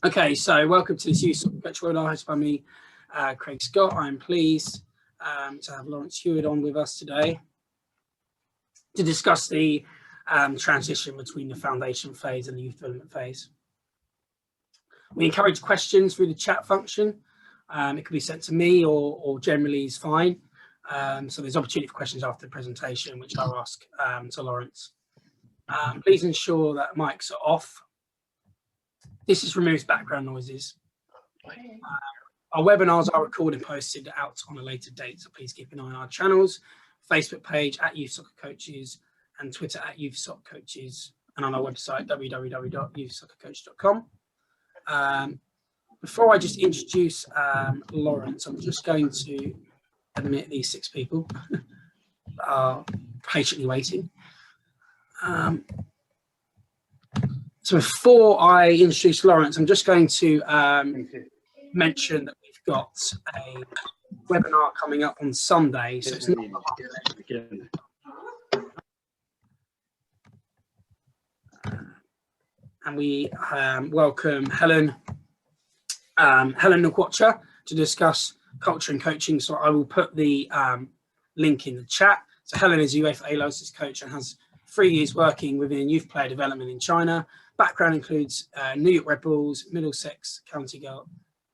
Okay, so welcome to this Youth Virtual World hosted by me, Craig Scott. I'm pleased to have Lawrence Heward on with us today to discuss the transition between the foundation phase and the youth development phase. We encourage questions through the chat function. It can be sent to me or generally is fine. So there's opportunity for questions after the presentation, which I'll ask to Lawrence. Please ensure that mics are off. This removes background noises. Our webinars are recorded and posted out on a later date, so please keep an eye on our channels, Facebook page @Youth Soccer Coaches and Twitter @Youth Soccer Coaches, and on our website www.youthsoccercoach.com. Before I just introduce Lawrence, I'm just going to admit these 6 people are patiently waiting. So before I introduce Lawrence, I'm just going to mention that we've got a webinar coming up on Sunday. So it's not and we welcome Helen Nkwacha to discuss culture and coaching. So I will put the link in the chat. So Helen is a UEFA A-licensed coach and has 3 years working within youth player development in China. Background includes New York Red Bulls, Middlesex County Girl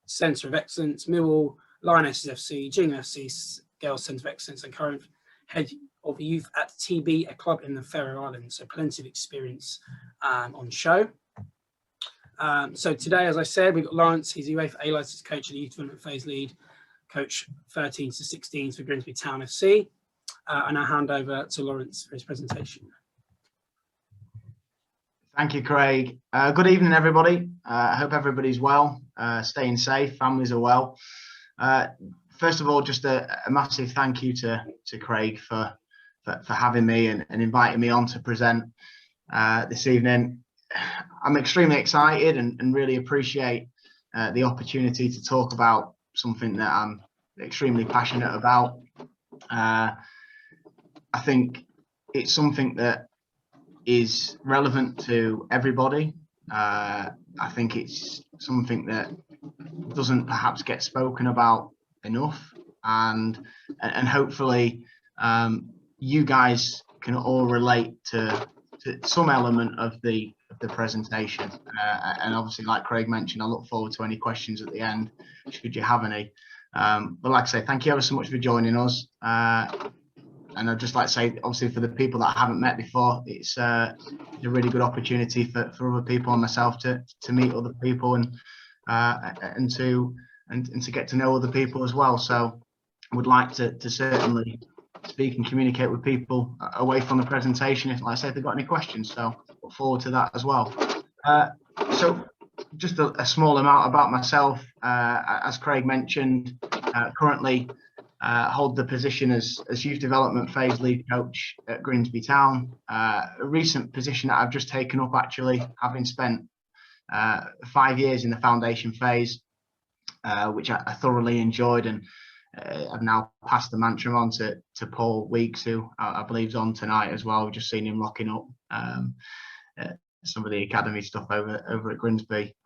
Centre of Excellence, Millwall, Lionesses FC, Gingham FC Girls Centre of Excellence, and current head of youth at TB, a club in the Faroe Islands. So plenty of experience on show. So today, as I said, we've got Lawrence. He's a UEFA A-licensed coach and the youth development phase lead, coach 13s to 16s for Grimsby Town FC. And I'll hand over to Lawrence for his presentation. Thank you, Craig. Good evening, everybody. I hope everybody's well, staying safe, families are well. First of all, just a massive thank you to Craig for having me and inviting me on to present this evening. I'm extremely excited and really appreciate the opportunity to talk about something that I'm extremely passionate about. I think it's something that is relevant to everybody. I think it's something that doesn't perhaps get spoken about enough, and hopefully you guys can all relate to some element of the presentation. And obviously, like Craig mentioned, I look forward to any questions at the end, should you have any. But like I say, thank you ever so much for joining us. And I'd just like to say, obviously, for the people that I haven't met before, it's a really good opportunity for other people and myself to meet other people and to get to know other people as well. So I would like to certainly speak and communicate with people away from the presentation, if, like I say, if they've got any questions. So look forward to that as well. So just a small amount about myself. As Craig mentioned, currently hold the position as youth development phase lead coach at Grimsby Town. A recent position that I've just taken up, actually, having spent 5 years in the foundation phase, which I thoroughly enjoyed, and I've now passed the mantra on to Paul Weeks, who I believe is on tonight as well. We've just seen him locking up some of the academy stuff over at Grimsby.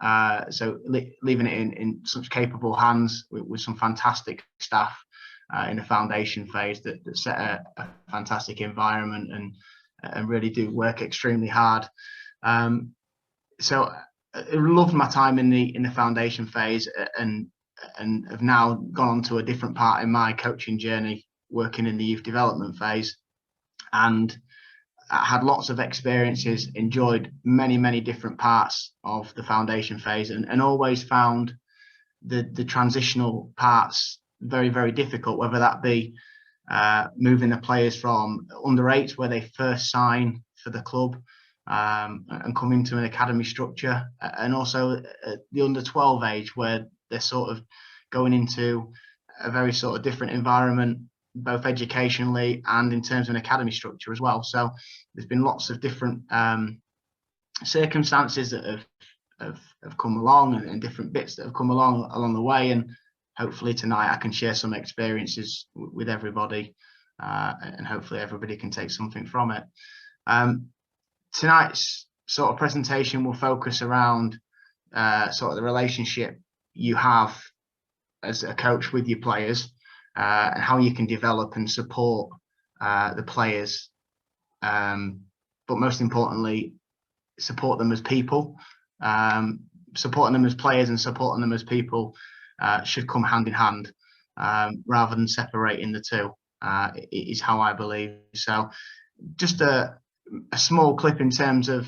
So leaving it in such capable hands with some fantastic staff in the foundation phase that set a fantastic environment and really do work extremely hard. So I loved my time in the foundation phase and have now gone on to a different part in my coaching journey, working in the youth development phase, and I had lots of experiences, enjoyed many different parts of the foundation phase, and always found the transitional parts very difficult, whether that be moving the players from under 8, where they first sign for the club, and come into an academy structure, and also the under 12 age, where they're sort of going into a very sort of different environment, both educationally and in terms of an academy structure as well. So there's been lots of different circumstances that have come along, and different bits that have come along the way, and hopefully tonight I can share some experiences with everybody, and hopefully everybody can take something from it. Tonight's sort of presentation will focus around sort of the relationship you have as a coach with your players, and how you can develop and support the players, but most importantly, support them as people. Supporting them as players and supporting them as people should come hand in hand, rather than separating the two, is how I believe. So just a small clip in terms of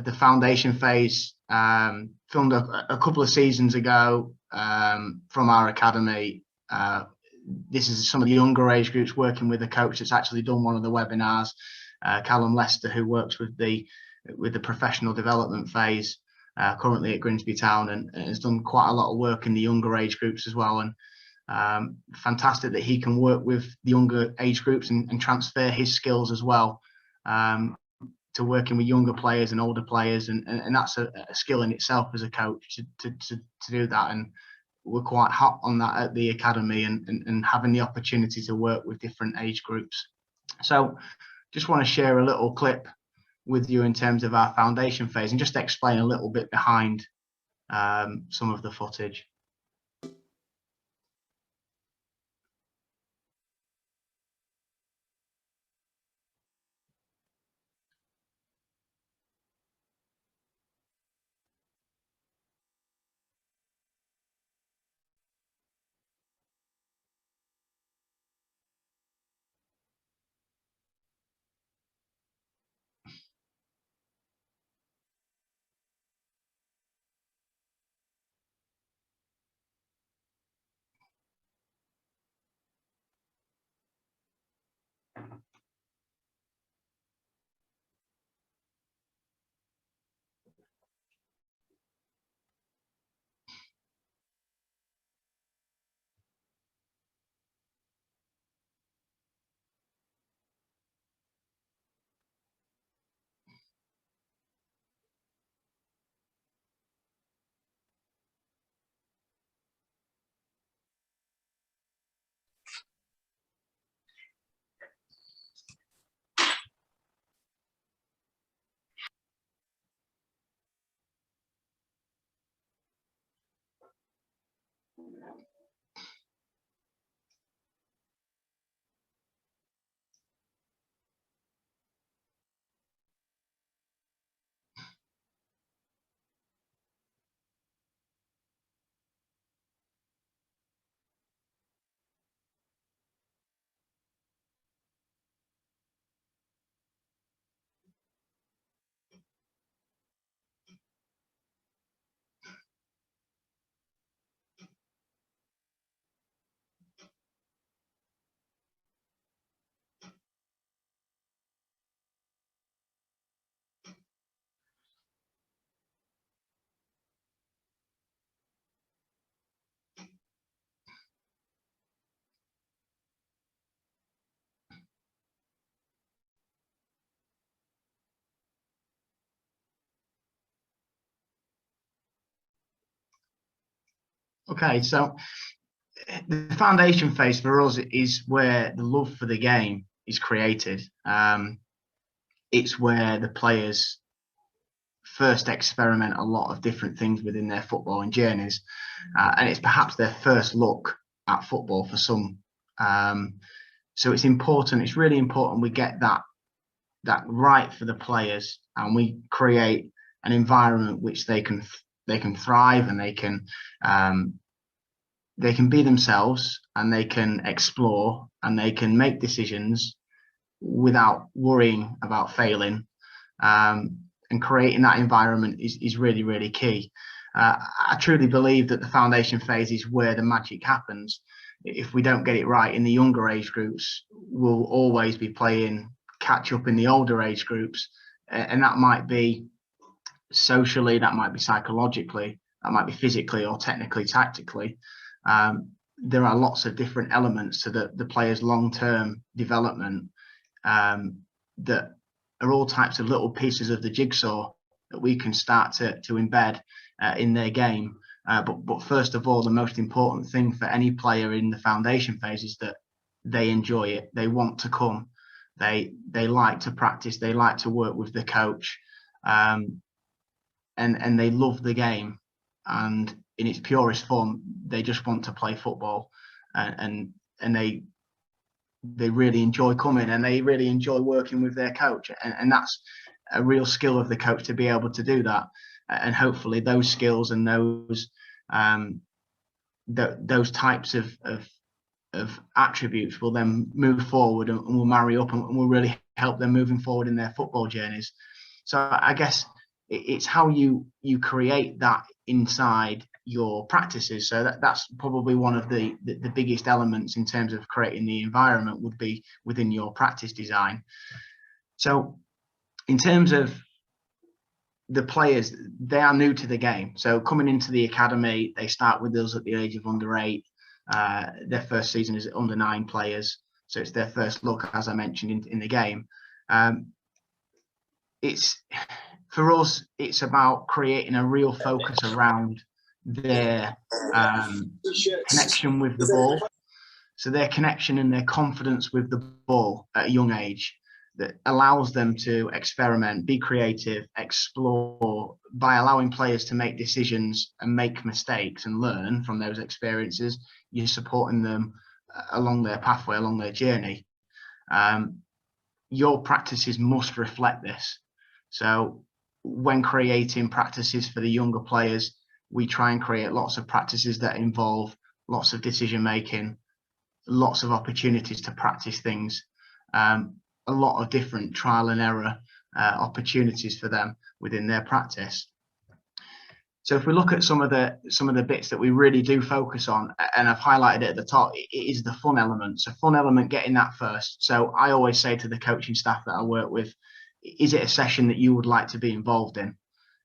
the foundation phase, filmed a couple of seasons ago, from our academy. This is some of the younger age groups, working with a coach that's actually done one of the webinars, Callum Lester, who works with the professional development phase, currently at Grimsby Town, and has done quite a lot of work in the younger age groups as well. And fantastic that he can work with the younger age groups and transfer his skills as well, to working with younger players and older players, and that's a skill in itself as a coach to do that. And we're quite hot on that at the academy, and having the opportunity to work with different age groups. So just want to share a little clip with you in terms of our foundation phase, and just explain a little bit behind some of the footage. Okay, so the foundation phase for us is where the love for the game is created. It's where the players first experiment a lot of different things within their footballing journeys, and it's perhaps their first look at football for some. So it's important, it's really important we get that right for the players, and we create an environment which they can thrive, and they can be themselves, and they can explore, and they can make decisions without worrying about failing. And creating that environment is really, really key. I truly believe that the foundation phase is where the magic happens. If we don't get it right in the younger age groups, we'll always be playing catch up in the older age groups, and that might be socially, that might be psychologically, that might be physically or technically, tactically. There are lots of different elements to the player's long-term development, that are all types of little pieces of the jigsaw that we can start to embed in their game. But first of all, the most important thing for any player in the foundation phase is that they enjoy it. They want to come. They like to practice. They like to work with the coach, and they love the game. and in its purest form, they just want to play football, and they really enjoy coming, and they really enjoy working with their coach, and that's a real skill of the coach to be able to do that. And hopefully those skills and those types of attributes will then move forward and will marry up and will really help them moving forward in their football journeys. So I guess it's how you create that inside your practices. So that's probably one of the biggest elements in terms of creating the environment, would be within your practice design. So in terms of the players, they are new to the game. So coming into the academy, they start with us at the age of under 8. Their first season is under 9 players. So it's their first look, as I mentioned, in the game. It's, for us, it's about creating a real focus around their connection with the ball. So their connection and their confidence with the ball at a young age, that allows them to experiment, be creative, explore, by allowing players to make decisions and make mistakes and learn from those experiences. You're supporting them along their pathway, along their journey. Your practices must reflect this. So when creating practices for the younger players, we try and create lots of practices that involve lots of decision making, lots of opportunities to practice things, a lot of different trial and error opportunities for them within their practice. So if we look at some of the bits that we really do focus on, and I've highlighted it at the top, it is the fun element. So fun element, getting that first. So I always say to the coaching staff that I work with, is it a session that you would like to be involved in?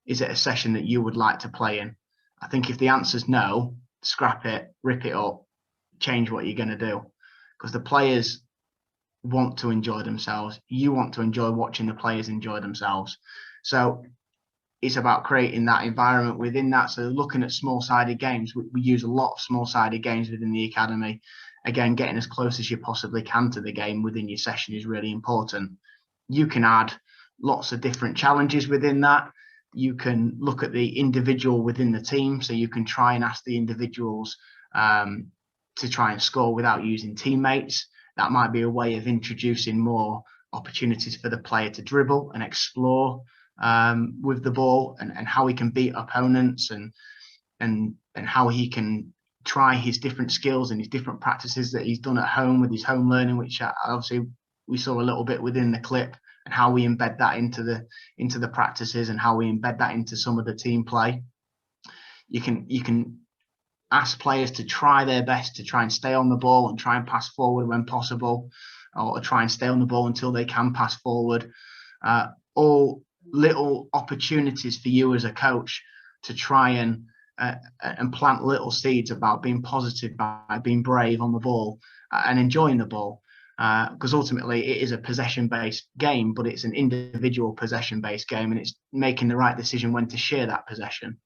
Is it a session that you would like to play in? I think if the answer's no, scrap it, rip it up, change what you're going to do, because the players want to enjoy themselves. You want to enjoy watching the players enjoy themselves. So it's about creating that environment within that. So looking at small-sided games, we use a lot of small-sided games within the academy. Again, getting as close as you possibly can to the game within your session is really important. You can add lots of different challenges within that. You can look at the individual within the team. So you can try and ask the individuals to try and score without using teammates. That might be a way of introducing more opportunities for the player to dribble and explore with the ball, and how he can beat opponents, and how he can try his different skills and his different practices that he's done at home with his home learning, which obviously we saw a little bit within the clip, and how we embed that into the practices, and how we embed that into some of the team play. You can ask players to try their best to try and stay on the ball and try and pass forward when possible, or try and stay on the ball until they can pass forward. All little opportunities for you as a coach to try and plant little seeds about being positive, by being brave on the ball and enjoying the ball. Because ultimately it is a possession-based game, but it's an individual possession-based game, and it's making the right decision when to share that possession.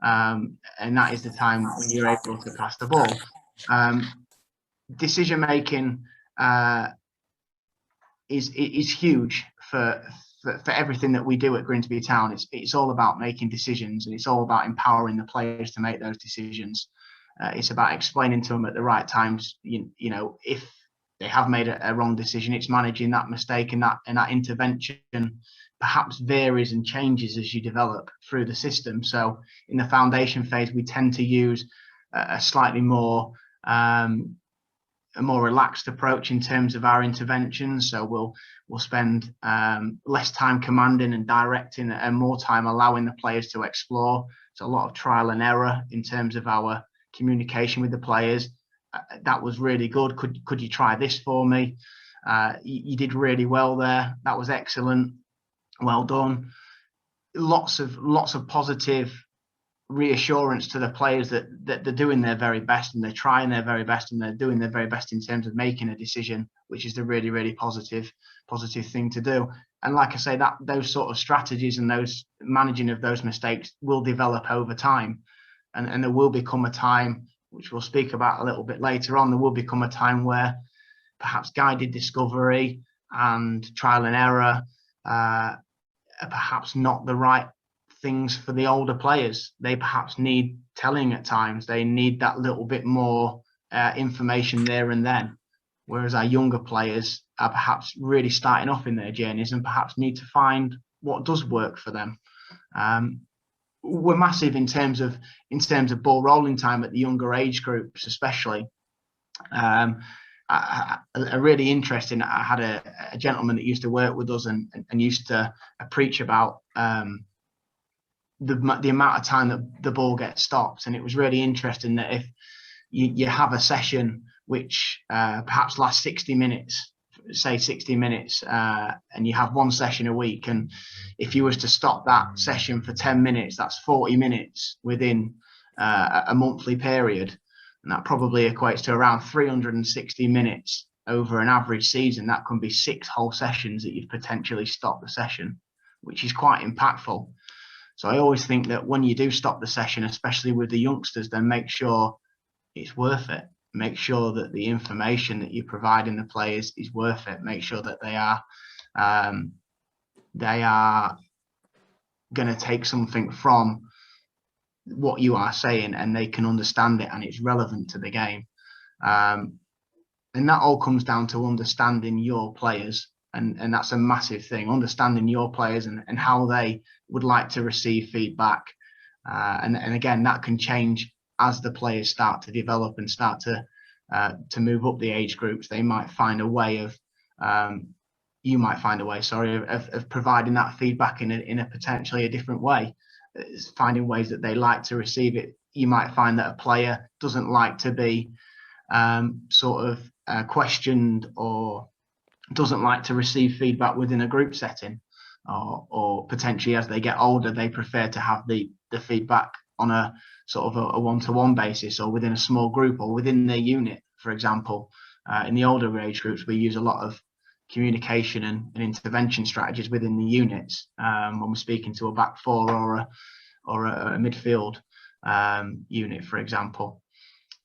And that is the time when you're able to pass the ball. Decision making is huge for everything that we do at Grimsby Town. It's all about making decisions, and it's all about empowering the players to make those decisions. It's about explaining to them at the right times, you know, if they have made a wrong decision. It's managing that mistake, and that intervention perhaps varies and changes as you develop through the system. So in the foundation phase, we tend to use a slightly more a more relaxed approach in terms of our interventions. So we'll spend less time commanding and directing, and more time allowing the players to explore. So a lot of trial and error in terms of our communication with the players. That was really good. Could you try this for me? You did really well there. That was excellent. Well done. Lots of positive reassurance to the players that they're doing their very best, and they're trying their very best, and they're doing their very best in terms of making a decision, which is the really, really positive thing to do. And like I say, that those sort of strategies and those managing of those mistakes will develop over time, and there will become a time, which we'll speak about a little bit later on, there will become a time where perhaps guided discovery and trial and error are perhaps not the right things for the older players. They perhaps need telling at times. They need that little bit more information there and then. Whereas our younger players are perhaps really starting off in their journeys and perhaps need to find what does work for them. We're massive in terms of ball rolling time at the younger age groups, especially. A really interesting. I had a gentleman that used to work with us and used to preach about the amount of time that the ball gets stopped, and it was really interesting that if you have a session which perhaps lasts 60 minutes, say 60 minutes, and you have one session a week, and if you was to stop that session for 10 minutes, that's 40 minutes within a monthly period. And that probably equates to around 360 minutes over an average season. That can be 6 whole sessions that you've potentially stopped the session, which is quite impactful. So I always think that when you do stop the session, especially with the youngsters, then make sure it's worth it. Make sure that the information that you're providing the players is worth it. Make sure that they are going to take something from what you are saying, and they can understand it and it's relevant to the game. And that all comes down to understanding your players, and that's a massive thing, understanding your players and how they would like to receive feedback. And again, that can change as the players start to develop and start to move up the age groups. They might find a way of you might find a way, of providing that feedback in a potentially a different way. It's finding ways that they like to receive it. You might find that a player doesn't like to be questioned, or doesn't like to receive feedback within a group setting, or potentially as they get older, they prefer to have the feedback on a sort of a one-to-one basis, or within a small group, or within their unit, for example. In the older age groups, we use a lot of communication and intervention strategies within the units when we're speaking to a back four or a midfield unit, for example.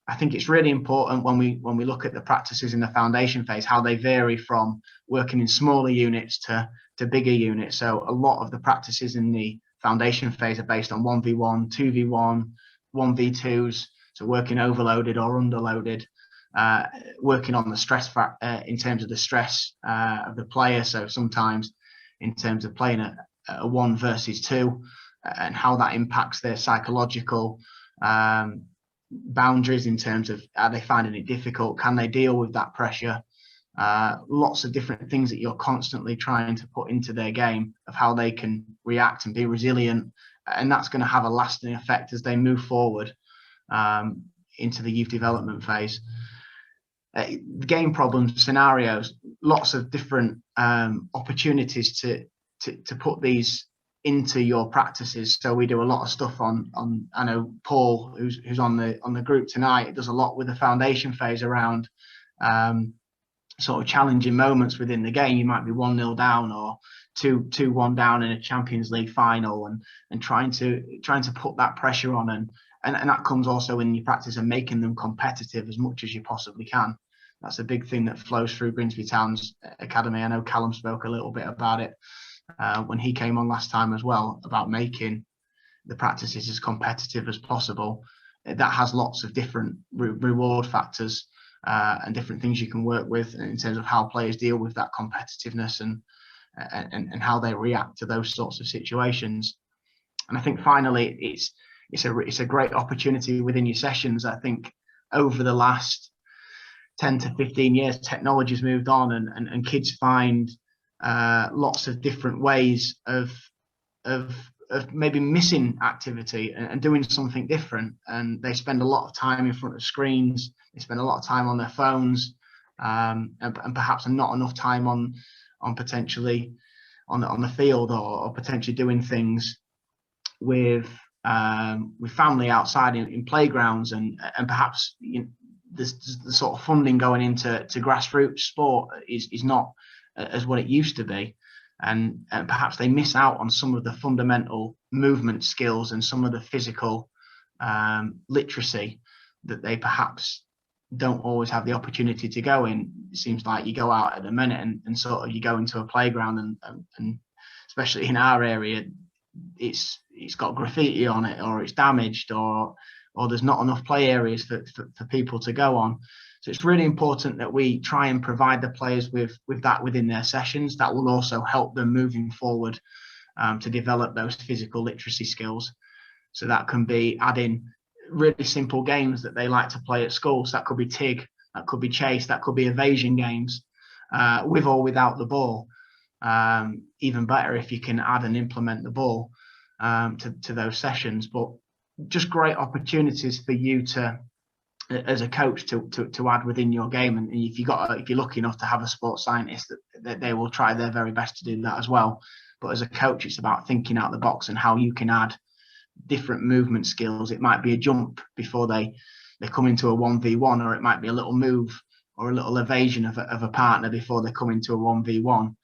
I think it's really important when we look at the practices in the foundation phase, how they vary from working in smaller units to bigger units. So a lot of the practices in the foundation phase are based on 1v1, 2v1, 1v2s, so working overloaded or underloaded. Working on the stress in terms of the stress of the player. So sometimes in terms of playing a 1 versus 2 and how that impacts their psychological boundaries in terms of, are they finding it difficult? Can they deal with that pressure? Lots of different things that you're constantly trying to put into their game of how they can react and be resilient. And that's going to have a lasting effect as they move forward into the youth development phase. Game problems, scenarios, lots of different opportunities to put these into your practices. So we do a lot of stuff on I know Paul, who's on the group tonight, does a lot with the foundation phase around sort of challenging moments within the game. You might be 1-0 down or 2-1 down in a Champions League final, and trying to put that pressure on, and that comes also in your practice and making them competitive as much as you possibly can. That's a big thing that flows through Grimsby Town's academy. I know Callum spoke a little bit about it when he came on last time as well, about making the practices as competitive as possible. That has lots of different reward factors and different things you can work with in terms of how players deal with that competitiveness and how they react to those sorts of situations. And I think finally, it's a great opportunity within your sessions. I think over the last 10 to 15 years, technology's moved on, and kids find lots of different ways of maybe missing activity and doing something different. And they spend a lot of time in front of screens. They spend a lot of time on their phones, and perhaps not enough time on potentially on the field, or potentially doing things with family outside in playgrounds, and perhaps the sort of funding going into grassroots sport is not as what it used to be, and perhaps they miss out on some of the fundamental movement skills and some of the physical literacy that they perhaps don't always have the opportunity to go in. It seems like you go out at the minute and sort of you go into a playground, and especially in our area, it's it's got graffiti on it, or it's damaged, or there's not enough play areas for people to go on. So it's really important that we try and provide the players with that within their sessions. That will also help them moving forward to develop those physical literacy skills. So that can be adding really simple games that they like to play at school. So that could be TIG, that could be chase, that could be evasion games, with or without the ball. Even better if you can add and implement the ball to those sessions. But just great opportunities for you to, as a coach, to add within your game. And if you're lucky enough to have a sports scientist, that they will try their very best to do that as well. But as a coach, it's about thinking out the box and how you can add different movement skills. It might be a jump before they come into a 1v1, or it might be a little move or a little evasion of a partner before they come into a 1v1.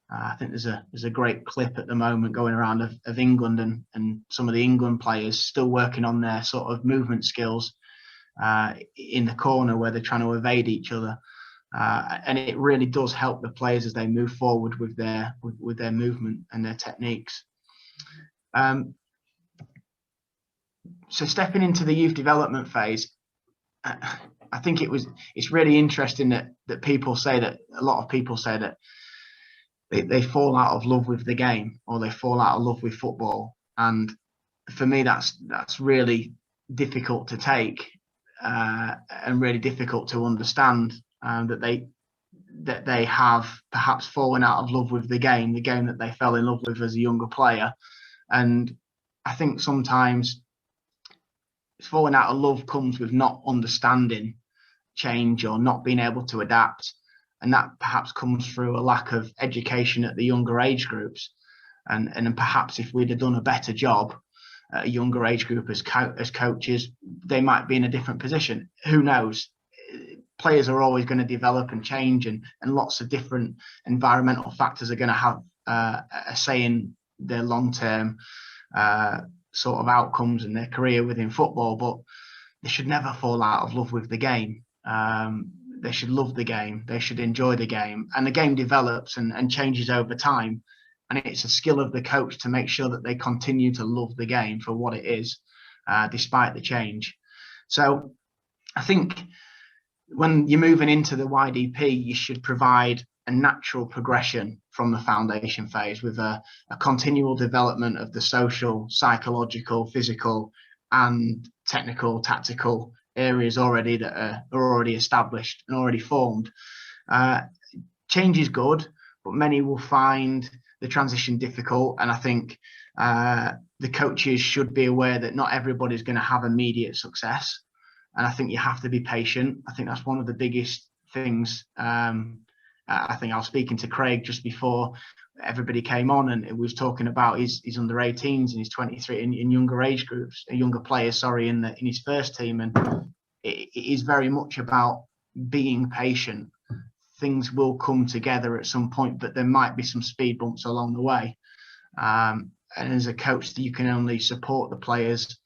I think there's a great clip at the moment going around of England and some of the England players still working on their sort of movement skills in the corner where they're trying to evade each other. And it really does help the players as they move forward with their movement and their techniques. So stepping into the youth development phase, I think it's really interesting that people say that, a lot of people say that they fall out of love with the game, or they fall out of love with football. And for me, that's really difficult to take, and really difficult to understand, that they have perhaps fallen out of love with the game that they fell in love with as a younger player. And I think sometimes falling out of love comes with not understanding change or not being able to adapt. And that perhaps comes through a lack of education at the younger age groups. And perhaps if we'd have done a better job at a younger age group as coaches, they might be in a different position. Who knows? Players are always going to develop and change, and lots of different environmental factors are going to have a say in their long-term sort of outcomes in their career within football. But they should never fall out of love with the game. They should love the game. They should enjoy the game. And the game develops and changes over time. And it's a skill of the coach to make sure that they continue to love the game for what it is, despite the change. So I think when you're moving into the YDP, you should provide a natural progression from the foundation phase with a continual development of the social, psychological, physical, and technical, tactical areas already that are already established and already formed. Change is good, but many will find the transition difficult. And I think the coaches should be aware that not everybody's going to have immediate success. And I think you have to be patient. I think that's one of the biggest things. I think I was speaking to Craig just before everybody came on, and it was talking about his under 18s and his 23 in younger age groups, younger players, in his first team. And it is very much about being patient. Things will come together at some point, but there might be some speed bumps along the way. And as a coach, you can only support the players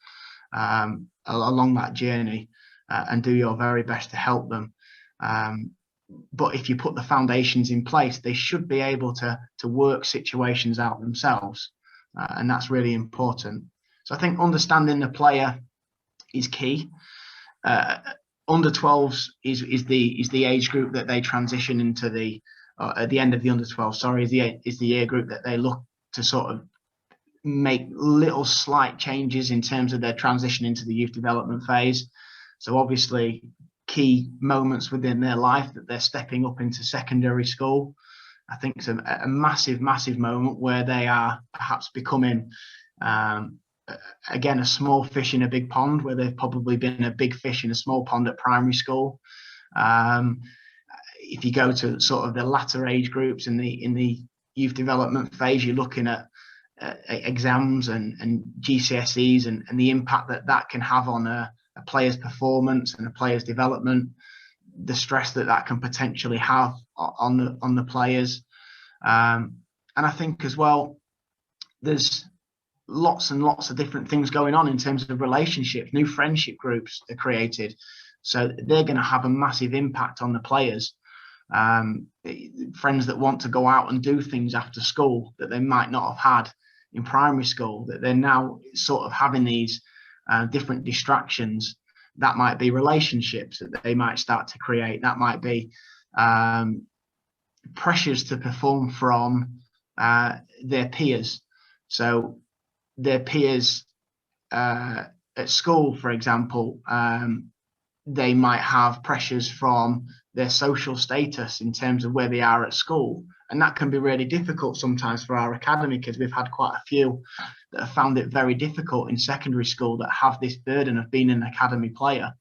along that journey and do your very best to help them. But if you put the foundations in place, they should be able to work situations out themselves. And that's really important. So I think understanding the player is key. Under 12s is the age group that they transition into at the end of the under 12. Is the year group that they look to sort of make little slight changes in terms of their transition into the youth development phase. So obviously key moments within their life that they're stepping up into secondary school. I think it's a massive moment where they are perhaps becoming again a small fish in a big pond, where they've probably been a big fish in a small pond at primary school. If you go to sort of the latter age groups in the youth development phase, you're looking at exams and GCSEs and the impact that can have on a player's performance and a player's development, the stress that can potentially have on the players. And I think as well, there's lots and lots of different things going on in terms of relationships. New friendship groups are created, so they're going to have a massive impact on the players. Friends that want to go out and do things after school that they might not have had in primary school, that they're now sort of having these different distractions. That might be relationships that they might start to create. That might be pressures to perform from their peers. So their peers at school, for example, they might have pressures from their social status in terms of where they are at school. And that can be really difficult sometimes for our academy, because we've had quite a few that have found it very difficult in secondary school that have this burden of being an academy player.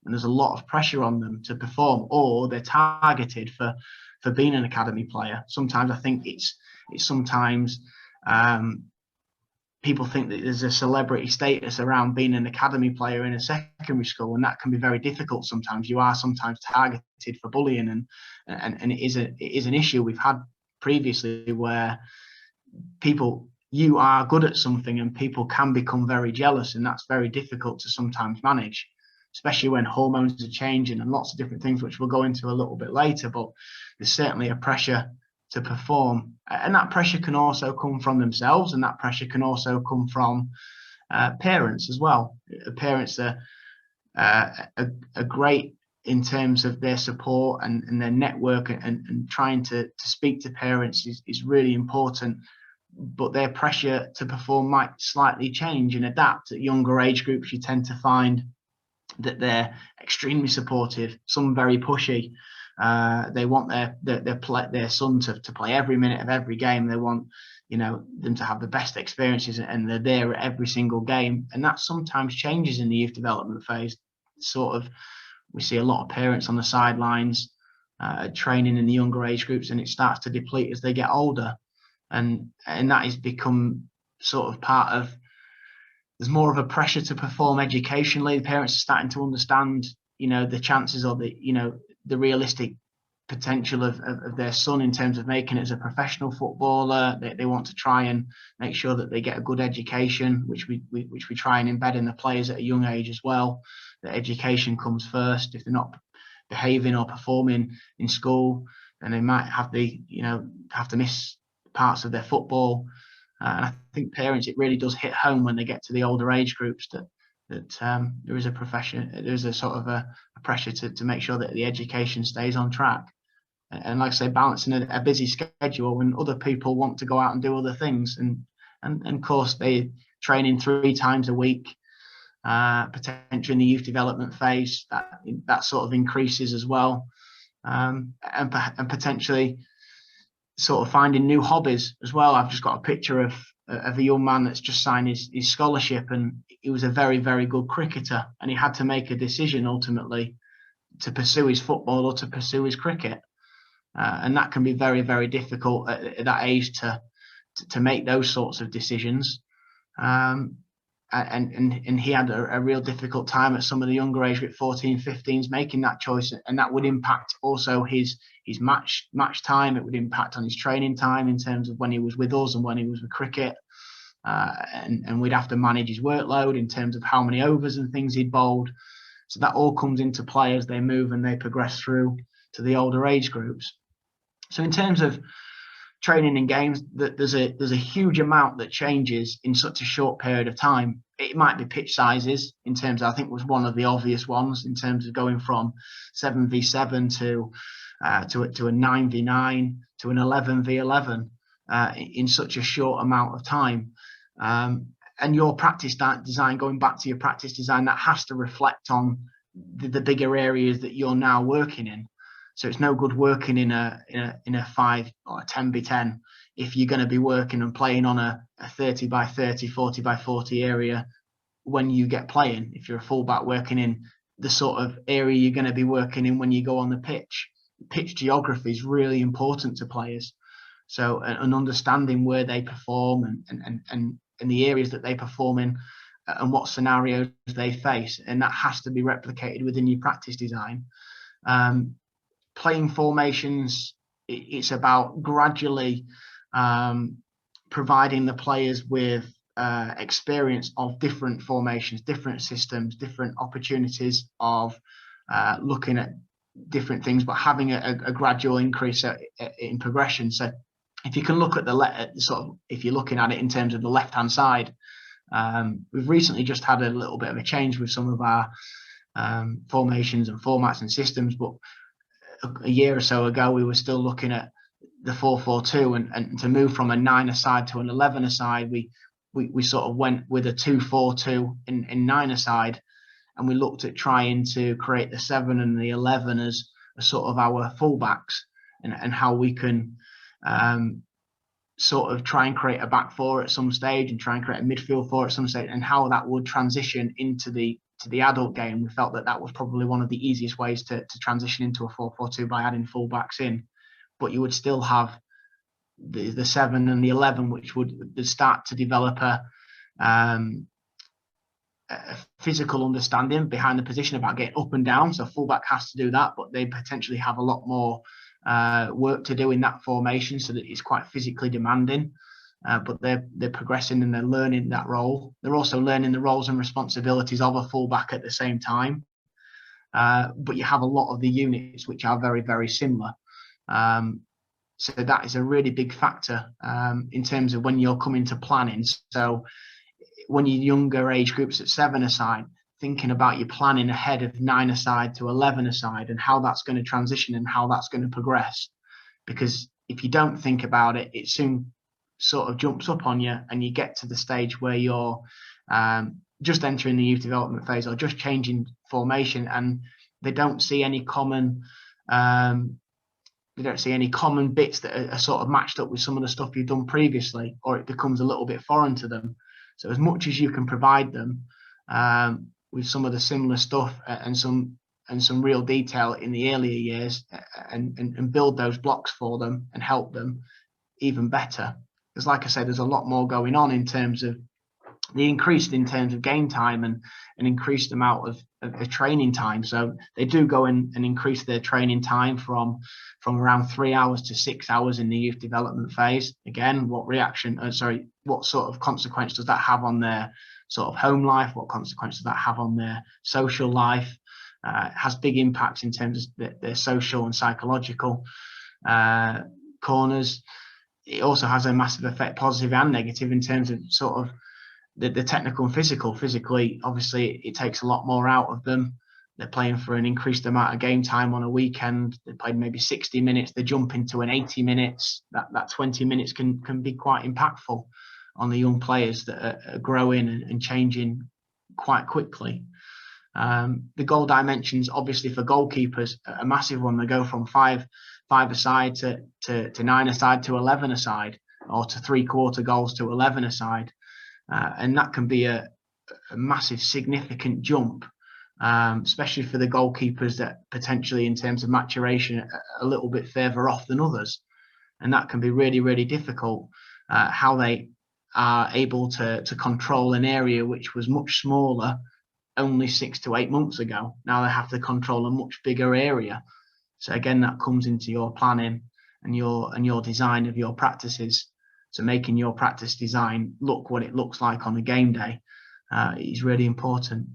And there's a lot of pressure on them to perform, or they're targeted for being an academy player. Sometimes I think it's sometimes people think that there's a celebrity status around being an academy player in a secondary school, and that can be very difficult sometimes. You are sometimes targeted for bullying, and it is an issue we've had previously, where you are good at something and people can become very jealous, and that's very difficult to sometimes manage, especially when hormones are changing and lots of different things, which we'll go into a little bit later. But there's certainly a pressure to perform, and that pressure can also come from themselves, and that pressure can also come from parents as well. Parents are great in terms of their support and their network, and trying to speak to parents is really important, but their pressure to perform might slightly change and adapt. At younger age groups, you tend to find that they're extremely supportive, some very pushy. They want their son to play every minute of every game. They want them to have the best experiences, and they're there at every single game. And that sometimes changes in the youth development phase. Sort of, we see a lot of parents on the sidelines training in the younger age groups, and it starts to deplete as they get older. And that has become sort of part of, there's more of a pressure to perform educationally. The parents are starting to understand, the chances, or the realistic potential of their son in terms of making it as a professional footballer. They want to try and make sure that they get a good education, which we try and embed in the players at a young age as well. That education comes first. If they're not behaving or performing in school, then they might have to miss parts of their football. And I think parents, it really does hit home when they get to the older age groups that there is a sort of a pressure to make sure that the education stays on track. And like I say, balancing a busy schedule when other people want to go out and do other things. And of course, they training 3 times a week, potentially in the youth development phase, that sort of increases as well. And potentially sort of finding new hobbies as well. I've just got a picture of a young man that's just signed his scholarship, and he was a very, very good cricketer, and he had to make a decision ultimately to pursue his football or to pursue his cricket. And that can be very, very difficult at that age to make those sorts of decisions. And he had a real difficult time at some of the younger age group 14, 15s making that choice, and that would impact also his match time. It would impact on his training time in terms of when he was with us and when he was with cricket, and we'd have to manage his workload in terms of how many overs and things he'd bowled. So that all comes into play as they move and they progress through to the older age groups. So in terms of training and games, there's a huge amount that changes in such a short period of time. It might be pitch sizes, in terms of, I think was one of the obvious ones, in terms of going from 7v7 to a 9v9 to an 11v11 in such a short amount of time. And your practice design, going back to your practice design, that has to reflect on the bigger areas that you're now working in. So it's no good working in a 5 or a 10v10 if you're going to be working and playing on a 30x30, 40x40 area when you get playing. If you're a fullback working in the sort of area you're going to be working in when you go on the pitch. Pitch geography is really important to players. So an understanding where they perform and the areas that they perform in and what scenarios they face, and that has to be replicated within your practice design. Playing formations, it's about gradually providing the players with experience of different formations, different systems, different opportunities of looking at different things, but having a gradual increase in progression. So if you can look at if you're looking at it in terms of the left-hand side, we've recently just had a little bit of a change with some of our formations and formats and systems, but a year or so ago we were still looking at the 4-4-2, and to move from a 9-a-side to an 11-a-side, we sort of went with a 2-4-2 in 9-a-side, and we looked at trying to create the 7 and the 11 as a sort of our fullbacks, and how we can sort of try and create a back four at some stage and try and create a midfield four at some stage, and how that would transition into the adult game. We felt that that was probably one of the easiest ways to transition into a 4-4-2 by adding fullbacks in, but you would still have the 7 and the 11, which would start to develop a physical understanding behind the position about getting up and down. So fullback has to do that, but they potentially have a lot more work to do in that formation, so that it's quite physically demanding. But they're progressing and they're learning that role. They're also learning the roles and responsibilities of a fullback at the same time. But you have a lot of the units which are very, very similar. So that is a really big factor in terms of when you're coming to planning. So when you're younger age groups at 7-a-side, thinking about your planning ahead of 9-a-side to 11-a-side, and how that's going to transition and how that's going to progress. Because if you don't think about it, it soon sort of jumps up on you, and you get to the stage where you're just entering the youth development phase or just changing formation, and they don't see any common bits that are sort of matched up with some of the stuff you've done previously, or it becomes a little bit foreign to them. So as much as you can provide them with some of the similar stuff and some real detail in the earlier years, and build those blocks for them and help them, even better. Because like I said, there's a lot more going on in terms of the increased in terms of game time and an increased amount of training time. So they do go in and increase their training time from around 3 hours to 6 hours in the youth development phase. Again, what sort of consequence does that have on their sort of home life? What consequence does that have on their social life? It has big impacts in terms of their social and psychological corners. It also has a massive effect, positive and negative, in terms of sort of the technical and physical. Physically, obviously, it takes a lot more out of them. They're playing for an increased amount of game time on a weekend. They played maybe 60 minutes. They jump into an 80 minutes. That 20 minutes can be quite impactful on the young players that are growing and changing quite quickly. The goal dimensions, obviously, for goalkeepers, a massive one. They go from 5-a-side to 9-a-side to 11-a-side, or to 3/4 goals to 11-a-side. And that can be a massive, significant jump, especially for the goalkeepers that potentially, in terms of maturation, are a little bit further off than others. And that can be really, really difficult, how they are able to control an area which was much smaller only 6 to 8 months ago. Now they have to control a much bigger area. So again, that comes into your planning and your design of your practices. So making your practice design look what it looks like on a game day is really important.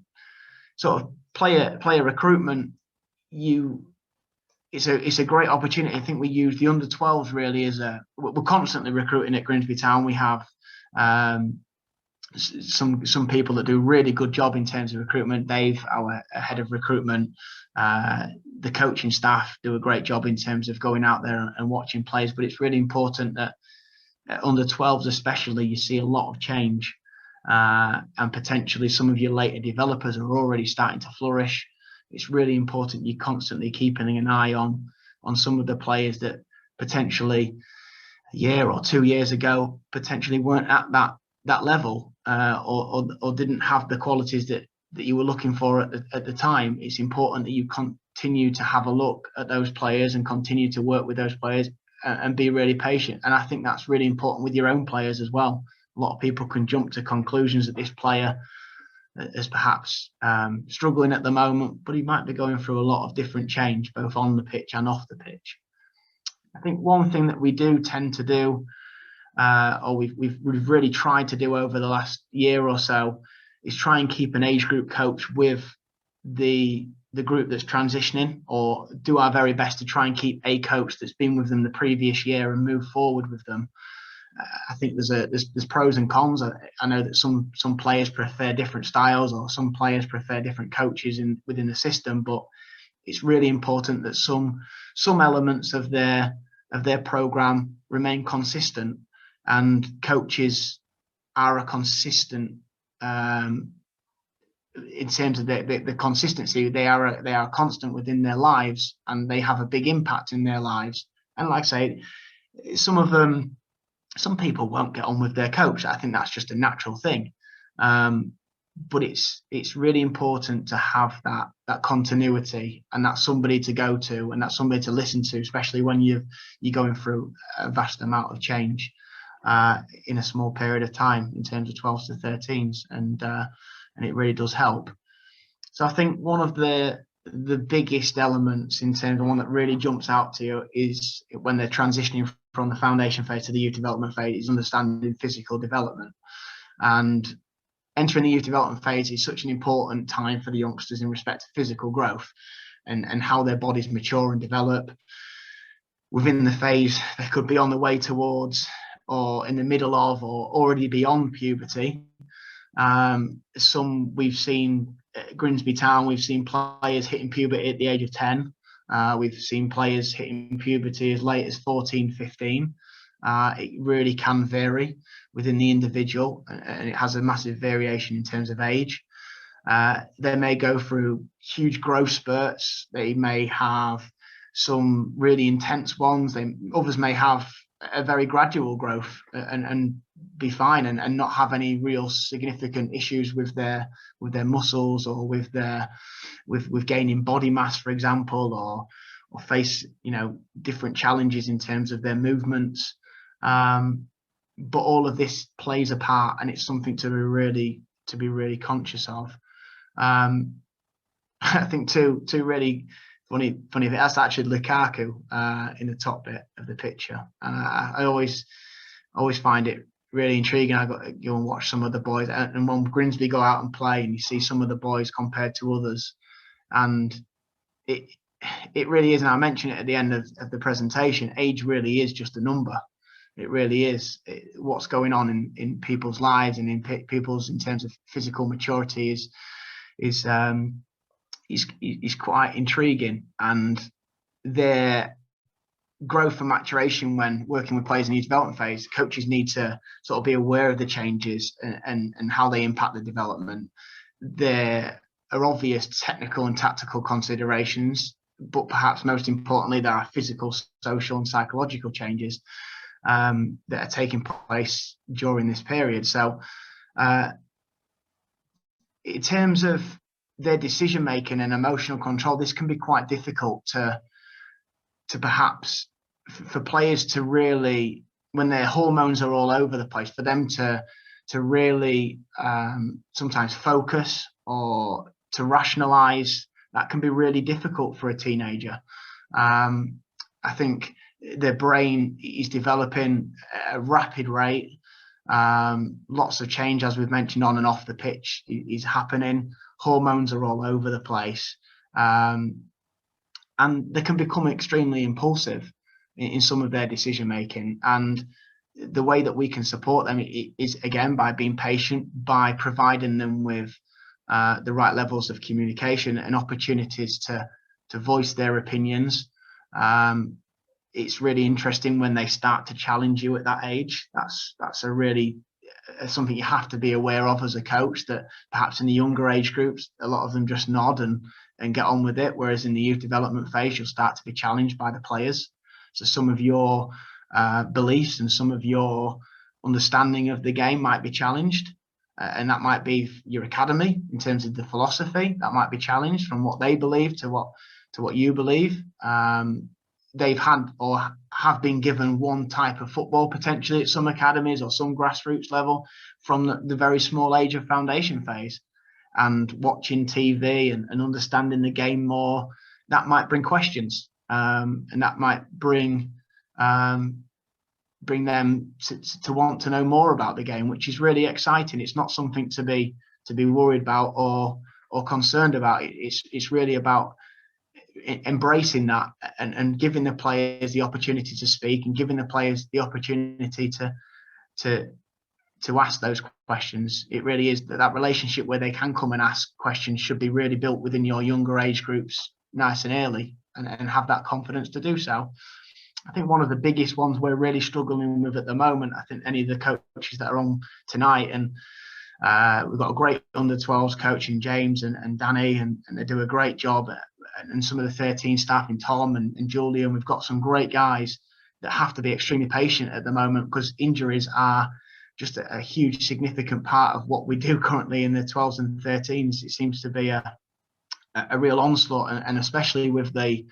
Sort of player recruitment, it's a great opportunity. I think we use the under 12s really as we're constantly recruiting at Grimsby Town. We have some people that do a really good job in terms of recruitment. Dave, our head of recruitment, the coaching staff do a great job in terms of going out there and watching players. But it's really important that under 12s especially, you see a lot of change, and potentially some of your later developers are already starting to flourish. It's really important you're constantly keeping an eye on some of the players that potentially a year or 2 years ago potentially weren't at that level, or didn't have the qualities that you were looking for at the time. It's important that you continue to have a look at those players and continue to work with those players and be really patient. And I think that's really important with your own players as well. A lot of people can jump to conclusions that this player is perhaps struggling at the moment, but he might be going through a lot of different change, both on the pitch and off the pitch. I think one thing that we do tend to do, or we've really tried to do over the last year or so, is try and keep an age group coach with the the group that's transitioning, or do our very best to try and keep a coach that's been with them the previous year and move forward with them. I think there's pros and cons. I know that some players prefer different styles, or some players prefer different coaches within the system, but it's really important that some elements of their program remain consistent, and coaches are a consistent in terms of the consistency. They are constant within their lives, and they have a big impact in their lives. And like I say, some people won't get on with their coach. I think that's just a natural thing. But it's really important to have that continuity, and that's somebody to go to, and that's somebody to listen to, especially when you're going through a vast amount of change in a small period of time in terms of 12s to 13s, and it really does help. So I think one of the biggest elements, in terms of one that really jumps out to you, is when they're transitioning from the foundation phase to the youth development phase, is understanding physical development. And entering the youth development phase is such an important time for the youngsters in respect to physical growth and how their bodies mature and develop. Within the phase, they could be on the way towards, or in the middle of, or already beyond puberty. Some we've seen at Grimsby Town, we've seen players hitting puberty at the age of 10. We've seen players hitting puberty as late as 14, 15. It really can vary within the individual, and it has a massive variation in terms of age. They may go through huge growth spurts. They may have some really intense ones. Others may have a very gradual growth and be fine and not have any real significant issues with their muscles, or with gaining body mass, for example, or face different challenges in terms of their movements. But all of this plays a part, and it's something to be really conscious of. I think two really funny that's actually Lukaku in the top bit of the picture. I always find it really intriguing. I got to go and watch some of the boys, and when Grimsby go out and play, and you see some of the boys compared to others, and it really is. And I mentioned it at the end of the presentation. Age really is just a number. It really is. What's going on in people's lives and in people's, in terms of physical maturity, is quite intriguing, and their growth and maturation when working with players in the youth development phase, coaches need to sort of be aware of the changes and how they impact the development. There are obvious technical and tactical considerations, but perhaps most importantly, there are physical, social, and psychological changes that are taking place during this period. So in terms of their decision making and emotional control, this can be quite difficult to perhaps for players to really, when their hormones are all over the place, for them to really sometimes focus or to rationalize. That can be really difficult for a teenager. I think their brain is developing at a rapid rate. Lots of change, as we've mentioned, on and off the pitch is happening. Hormones are all over the place, and they can become extremely impulsive in some of their decision making. And the way that we can support them is, again, by being patient, by providing them with the right levels of communication and opportunities to voice their opinions. It's really interesting when they start to challenge you at that age. That's a really something you have to be aware of as a coach, that perhaps in the younger age groups, a lot of them just nod and get on with it, whereas in the youth development phase, you'll start to be challenged by the players. So some of your beliefs and some of your understanding of the game might be challenged, and that might be your academy in terms of the philosophy. That might be challenged from what they believe to what you believe. They've had or have been given one type of football potentially at some academies or some grassroots level from the very small age of foundation phase, and watching TV and understanding the game more, that might bring questions, and that might bring them to want to know more about the game, which is really exciting. It's not something to be worried about or or concerned about. It's really about embracing that and giving the players the opportunity to speak and giving the players the opportunity to ask those questions. It really is that relationship where they can come and ask questions should be really built within your younger age groups nice and early, and have that confidence to do so. I think one of the biggest ones we're really struggling with at the moment, I think any of the coaches that are on tonight, and we've got a great under-12s coach in James and Danny, and they do a great job, and some of the 13 staff in Tom and Julian. We've got some great guys that have to be extremely patient at the moment, because injuries are just a huge significant part of what we do currently in the 12s and 13s. It seems to be a real onslaught, and especially with the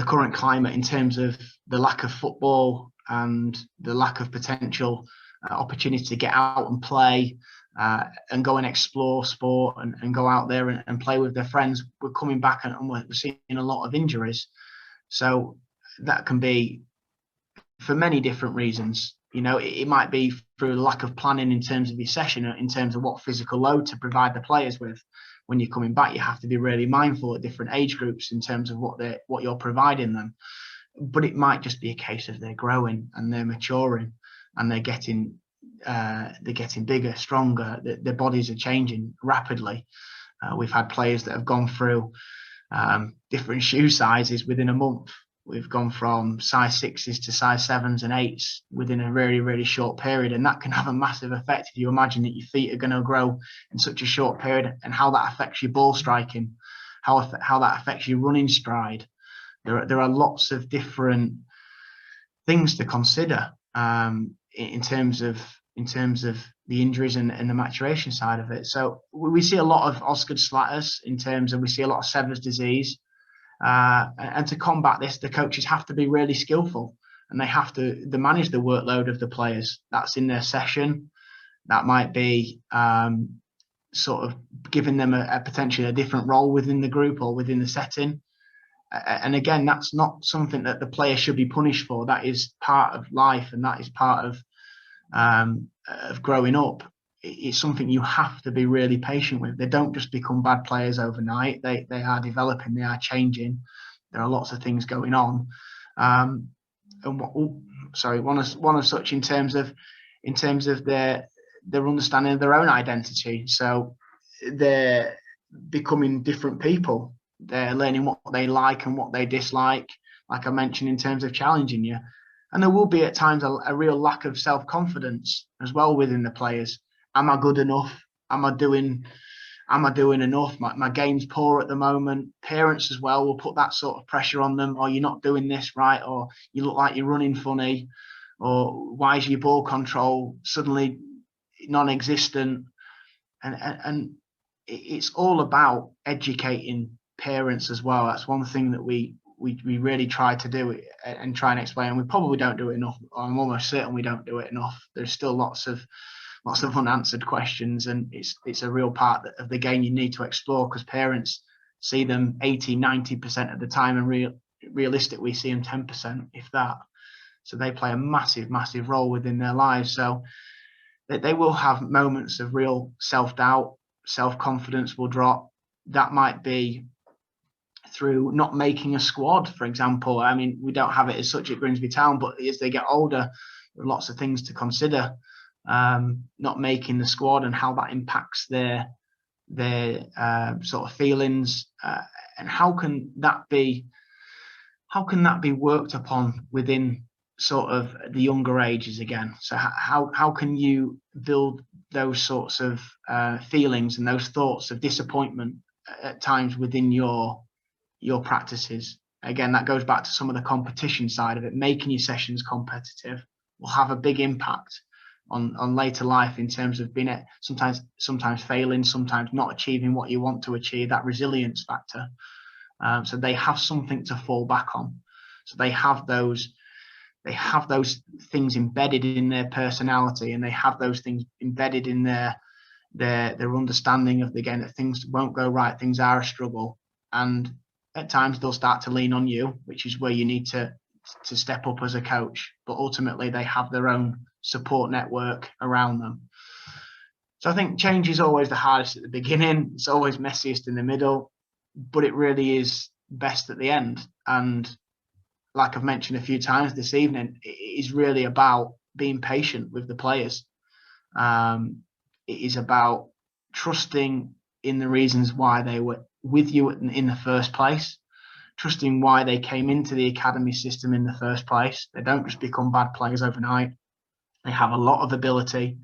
current climate in terms of the lack of football and the lack of potential opportunity to get out and play and go and explore sport and go out there and play with their friends. We're coming back and we're seeing a lot of injuries. So that can be for many different reasons. You know, it might be through lack of planning in terms of your session, in terms of what physical load to provide the players with. When you're coming back, you have to be really mindful at different age groups in terms of what you're providing them. But it might just be a case of they're growing and they're maturing and they're getting bigger, stronger. Their bodies are changing rapidly. We've had players that have gone through different shoe sizes within a month. We've gone from size 6s to size 7s and 8s within a really, really short period. And that can have a massive effect if you imagine that your feet are going to grow in such a short period, and how that affects your ball striking, how that affects your running stride. There are lots of different things to consider in terms of the injuries and the maturation side of it. So we see a lot of Osgood Slatters in terms of, we see a lot of Sever's disease. And to combat this, the coaches have to be really skillful, and they have to manage the workload of the players. That's in their session. That might be sort of giving them a potentially a different role within the group or within the setting. And again, that's not something that the player should be punished for. That is part of life, and that is part of growing up. It's something you have to be really patient with. They don't just become bad players overnight. They are developing, they are changing. There are lots of things going on. And one of such in terms of their understanding of their own identity. So they're becoming different people. They're learning what they like and what they dislike, like I mentioned, in terms of challenging you. And there will be at times a real lack of self-confidence as well within the players. Am I good enough? Am I doing enough? My game's poor at the moment. Parents as well will put that sort of pressure on them. Or you're not doing this right, or you look like you're running funny, or why is your ball control suddenly non-existent? And it's all about educating parents as well. That's one thing that we really try to do and try and explain. We probably don't do it enough. I'm almost certain we don't do it enough. There's still lots of unanswered questions, and it's a real part of the game you need to explore, because parents see them 80-90% of the time, and realistically we see them 10%, if that. So they play a massive role within their lives. So they will have moments of real self-doubt, self-confidence will drop. That might be through not making a squad, for example. I mean, we don't have it as such at Grimsby Town, but as they get older, there are lots of things to consider. Not making the squad and how that impacts their sort of feelings, and how can that be worked upon within sort of the younger ages again? So how can you build those sorts of feelings and those thoughts of disappointment at times within your practices? Again, that goes back to some of the competition side of it. Making your sessions competitive will have a big impact on later life in terms of being sometimes failing, sometimes not achieving what you want to achieve, that resilience factor. So they have something to fall back on. So they have those things embedded in their personality, and they have those things embedded in their understanding of the game, that things won't go right, things are a struggle, and at times they'll start to lean on you, which is where you need to step up as a coach. But ultimately they have their own support network around them. So I think change is always the hardest at the beginning. It's always messiest in the middle, but it really is best at the end. And like I've mentioned a few times this evening, it is really about being patient with the players. It is about trusting in the reasons why they were with you in the first place, trusting why they came into the academy system in the first place. They don't just become bad players overnight. They have a lot of ability.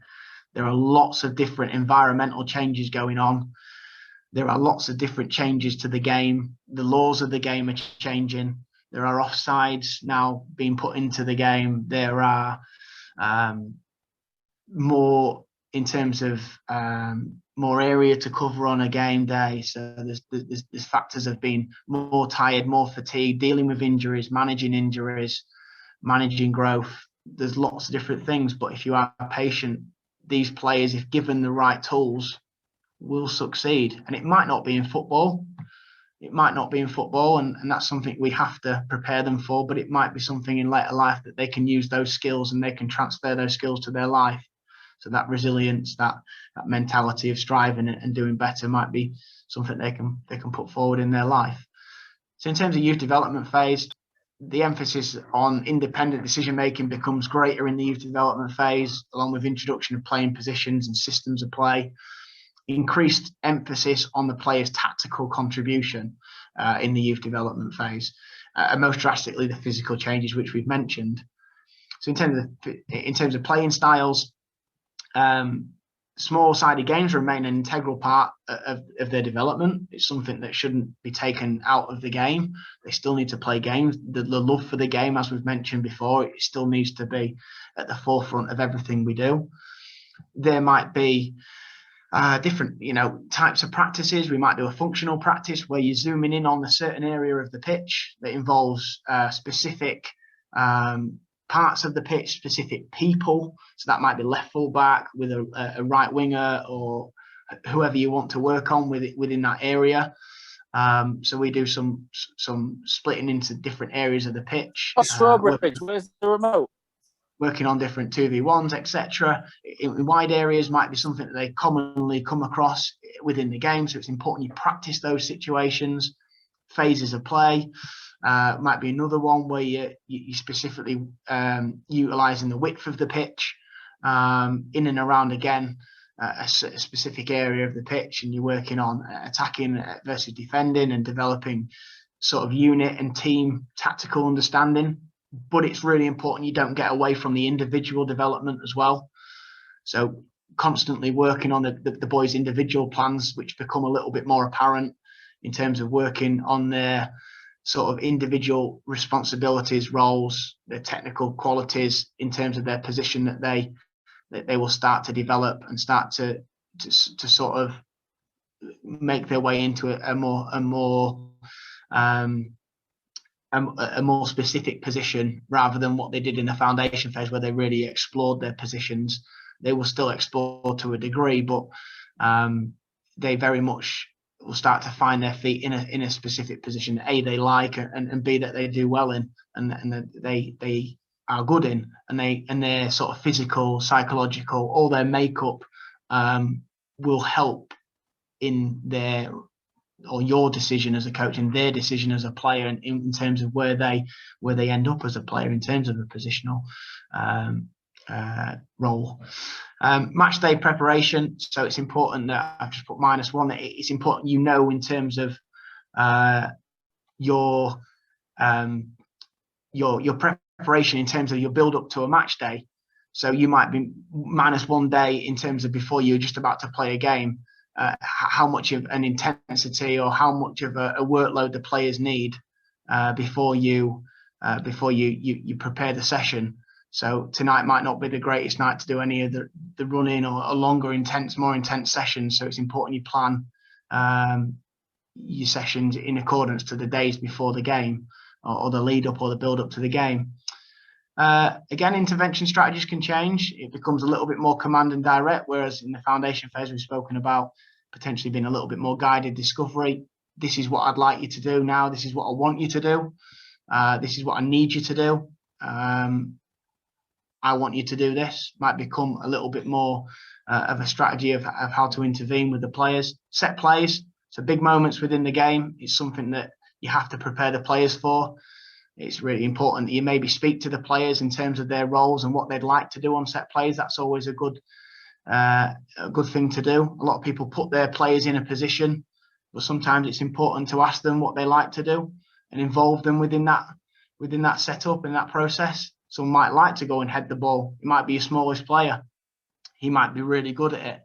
There are lots of different environmental changes going on. There are lots of different changes to the game. The laws of the game are changing. There are offsides now being put into the game. There are more in terms of more area to cover on a game day. So there's factors of being more tired, more fatigued, dealing with injuries, managing growth. There's lots of different things. But if you are patient, these players, if given the right tools, will succeed. And it might not be in football. And that's something we have to prepare them for, but it might be something in later life that they can use those skills and they can transfer those skills to their life. So that resilience, that mentality of striving and doing better might be something they can put forward in their life. So in terms of youth development phase, the emphasis on independent decision making becomes greater in the youth development phase, along with introduction of playing positions and systems of play. Increased emphasis on the player's tactical contribution in the youth development phase, and most drastically the physical changes which we've mentioned. So in terms of playing styles, small-sided games remain an integral part of their development. It's something that shouldn't be taken out of the game. They still need to play games. The love for the game, as we've mentioned before, it still needs to be at the forefront of everything we do. There might be different, types of practices. We might do a functional practice where you're zooming in on a certain area of the pitch that involves specific parts of the pitch, specific people. So that might be left full back with a right winger or whoever you want to work on within that area. So we do some splitting into different areas of the pitch. Where's the remote? Working on different 2v1s, etc. In wide areas might be something that they commonly come across within the game. So it's important you practice those situations. Phases of play might be another one where you specifically utilising the width of the pitch in and around, again, a specific area of the pitch, and you're working on attacking versus defending and developing sort of unit and team tactical understanding. But it's really important you don't get away from the individual development as well. So constantly working on the boys' individual plans, which become a little bit more apparent in terms of working on their sort of individual responsibilities, roles, their technical qualities in terms of their position that they will start to develop and start to sort of make their way into a more specific position, rather than what they did in the foundation phase where they really explored their positions. They will still explore to a degree, but they very much will start to find their feet in a specific position, A, they like, and B, that they do well in, and that they are good in, and their sort of physical, psychological, all their makeup will help in their or your decision as a coach and their decision as a player in terms of where they end up as a player in terms of a positional role. Match day preparation. So it's important that I've just put -1. It's important in terms of your preparation in terms of your build up to a match day. So you might be -1 day in terms of before you're just about to play a game. How much of an intensity or how much of a workload the players need before you prepare the session. So tonight might not be the greatest night to do any of the running or a longer, more intense sessions. So it's important you plan your sessions in accordance to the days before the game or the lead up or the build up to the game. Again, intervention strategies can change. It becomes a little bit more command and direct, whereas in the foundation phase we've spoken about potentially being a little bit more guided discovery. This is what I'd like you to do now. This is what I want you to do. This is what I need you to do. I want you to do this. Might become a little bit more of a strategy of how to intervene with the players. Set plays, so big moments within the game, is something that you have to prepare the players for. It's really important that you maybe speak to the players in terms of their roles and what they'd like to do on set plays. That's always a good thing to do. A lot of people put their players in a position, but sometimes it's important to ask them what they like to do and involve them within that setup and that process. Someone might like to go and head the ball. It might be your smallest player. He might be really good at it.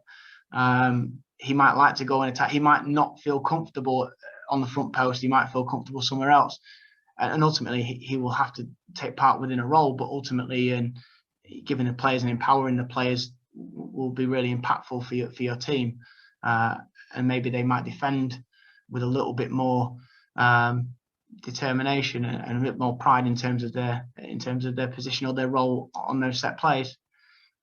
He might like to go and attack. He might not feel comfortable on the front post. He might feel comfortable somewhere else. And ultimately, he will have to take part within a role. But ultimately, and giving the players and empowering the players will be really impactful for your team. And maybe they might defend with a little bit more determination and a bit more pride in terms of their position or their role on those set plays.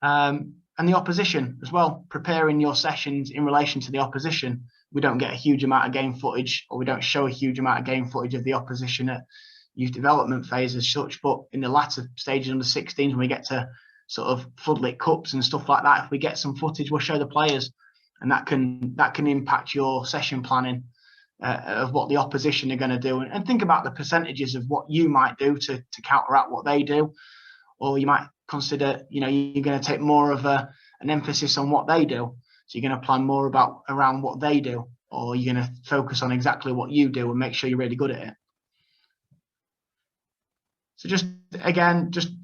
And the opposition as well, preparing your sessions in relation to the opposition. We don't get a huge amount of game footage, or we don't show a huge amount of game footage of the opposition at youth development phase as such, but in the latter stages under 16s, when we get to sort of floodlit cups and stuff like that, if we get some footage, we'll show the players, and that can impact your session planning of what the opposition are going to do, and think about the percentages of what you might do to counteract what they do. Or you might consider, you're going to take more of an emphasis on what they do. So you're going to plan more around what they do, or you're going to focus on exactly what you do and make sure you're really good at it. So just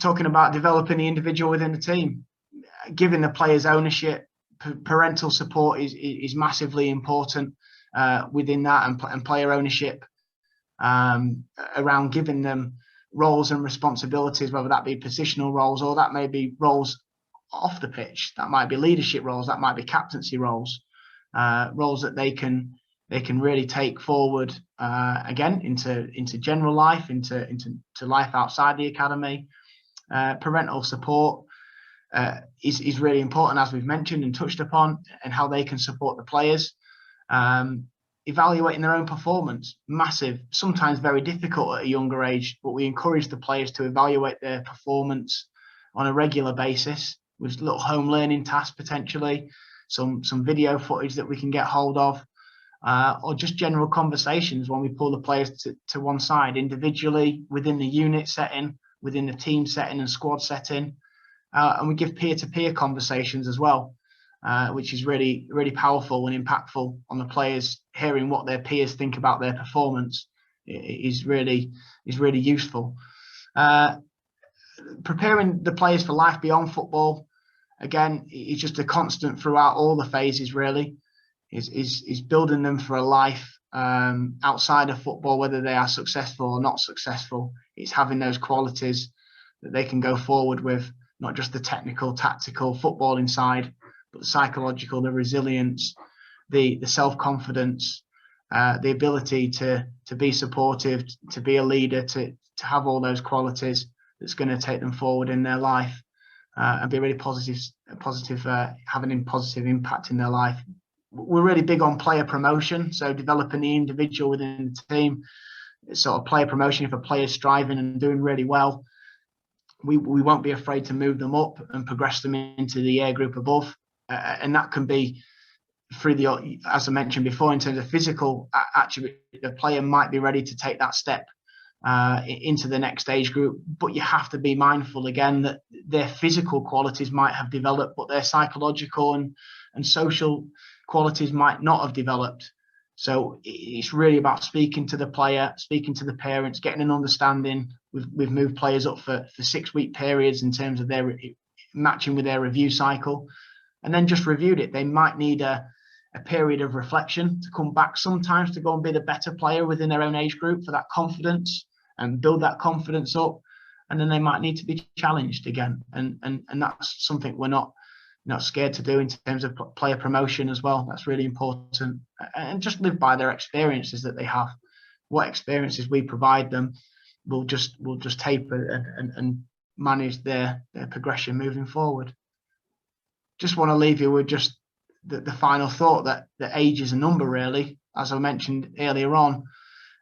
talking about developing the individual within the team, giving the players ownership, parental support is massively important within that, and player ownership around giving them roles and responsibilities, whether that be positional roles or that may be roles off the pitch. That might be leadership roles, that might be captaincy roles, roles that they can really take forward again into general life, into life outside the academy. Parental support is really important, as we've mentioned and touched upon, and how they can support the players. Evaluating their own performance, massive, sometimes very difficult at a younger age, but we encourage the players to evaluate their performance on a regular basis with little home learning tasks, potentially some video footage that we can get hold of, or just general conversations when we pull the players to one side individually, within the unit setting, within the team setting and squad setting, and we give peer-to-peer conversations as well, which is really, really powerful and impactful on the players. Hearing what their peers think about their performance is really useful. Preparing the players for life beyond football, again, is just a constant throughout all the phases. Really, is building them for a life outside of football, whether they are successful or not successful. It's having those qualities that they can go forward with, not just the technical, tactical footballing side, but the psychological, the resilience, the self-confidence, the ability to be supportive, to be a leader, to have all those qualities that's going to take them forward in their life, and be really positive, having a positive impact in their life. We're really big on player promotion, so developing the individual within the team, sort of player promotion. If a player's striving and doing really well, we won't be afraid to move them up and progress them into the year group above. And that can be through as I mentioned before, in terms of physical attribute, the player might be ready to take that step into the next age group, but you have to be mindful again that their physical qualities might have developed, but their psychological and social qualities might not have developed. So it's really about speaking to the player, speaking to the parents, getting an understanding. We've moved players up for 6-week periods in terms of their matching with their review cycle, and then just reviewed it. They might need a period of reflection to come back sometimes to go and be the better player within their own age group for that confidence and build that confidence up. And then they might need to be challenged again. And that's something we're not scared to do in terms of player promotion as well. That's really important. And just live by their experiences that they have. What experiences we provide them, we'll just taper and manage their progression moving forward. Just want to leave you with just the final thought that age is a number, really, as I mentioned earlier on.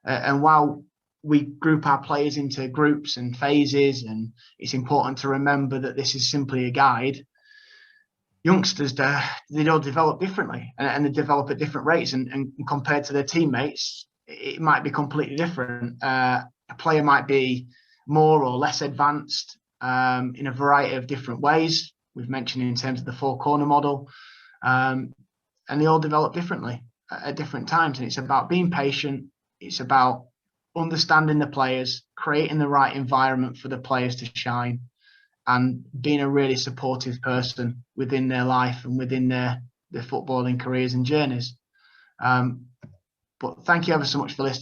And while we group our players into groups and phases, and it's important to remember that this is simply a guide, youngsters, they all develop differently, and they develop at different rates, and compared to their teammates, it might be completely different. A player might be more or less advanced in a variety of different ways. We've mentioned in terms of the 4-corner model, and they all develop differently at different times. And it's about being patient. It's about understanding the players, creating the right environment for the players to shine, and being a really supportive person within their life and within their footballing careers and journeys. But thank you ever so much for listening.